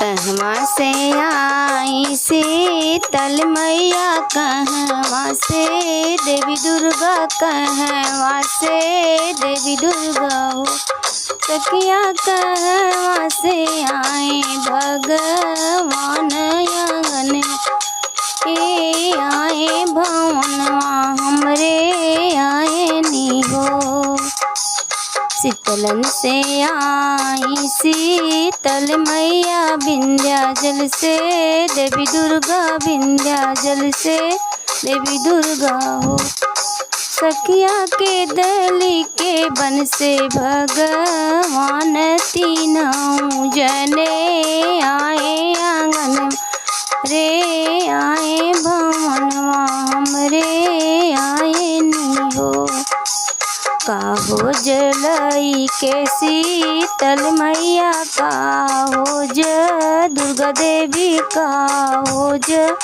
कहवा से आई शीतल मैया, कहवा से देवी दुर्गा, कहवा से देवी दुर्गा हो सखिया, कहवा से आए भगवान आंगन ए आए भवनवा हमरे आए नी हो। शीतलन से आई शीतल मैया, विंध्याचल से देवी दुर्गा, विंध्याचल से देवी दुर्गा हो सखिया के दली के बन से भगवान तीनों जने आए आंगन रे आए भवनवा हमरे आए नी हो। काहो जलई के शीतल मैया, काहो ज दुर्गा देवी, काहो ज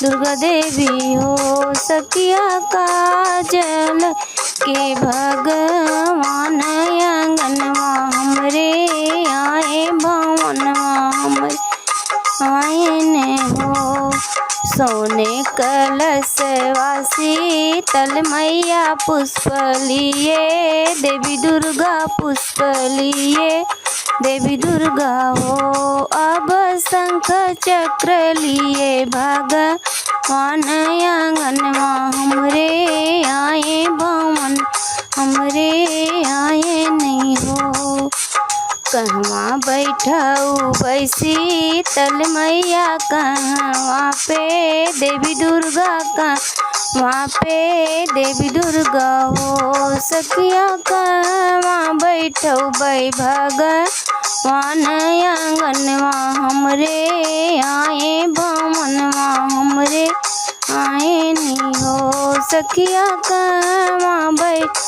दुर्गा देवी हो सखिया, का जल के भगवान आंगनवा हमरे आए भवनवा हमरे आए ने हो। सोने कलश वासी तल मैया, पुष्प लिए देवी दुर्गा, पुष्प लिए देवी दुर्गा हो। अब शंख चक्र लिए भगवान आंगनवा हमरे आए भवन हमरे आए नहीं हो। कहवा बैठाऊ बैसी तल मैया, कहवा पे देवी दुर्गा, कहवा पे देवी दुर्गा हो सखिया, कहवा बैठाऊ बै भगवान आंगनवा हमरे आए भवनवा हमरे आए नहीं हो सखिया, कहवा बैठ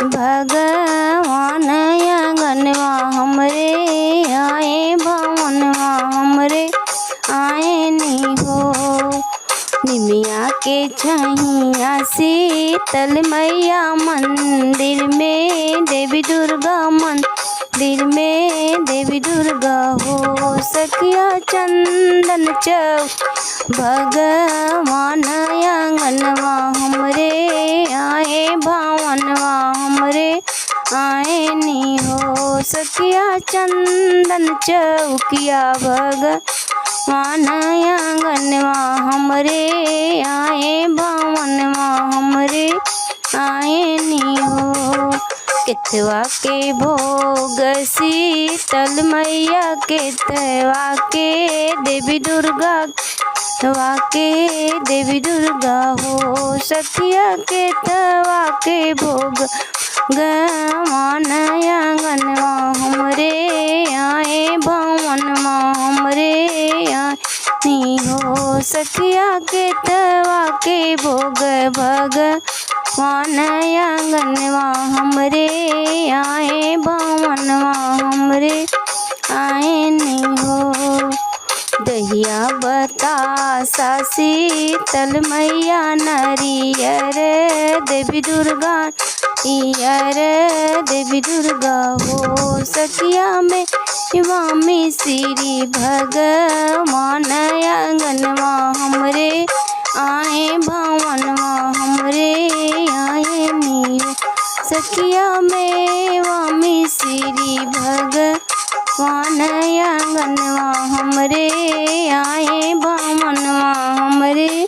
भगवान आंगनवा हमरे आए भवनवा हमरे आए नहीं हो। निमिया के छैया शीतल मैया, मंदिर में देवी दुर्गा, मंदिर में देवी दुर्गा हो सखिया, चंदन चौक भगवान आंगनवा हमरे आए भवनवा हमरे आए नी हो सखिया, चंदन चौकिया भगवान आंगनवा हमरे आए भवनवा हमरे आए नी हो। केतवा के भोग शीतल मैया, केतवा के देवी दुर्गा, केतवा के देवी दुर्गा हो सखिया, केतवा के भोग गवान आंगनवा हमरे आए भवनवा हमरे आए नी हो सखिया, केतवा के भोग भगवान आंगनवा हमरे आए भवनवा हमरे आए नी हो। दहिया बतासा शीतल मैया, नरियर देवी दुर्गा, इयर देवी दुर्गा हो सखिया में स्वामी श्री भगवान आंगनवा हमरे आए भवनवा हमरे आए नी हो सखिया में स्वामी श्री भगवान आंगनवा हमरे आए भवनवा हमरे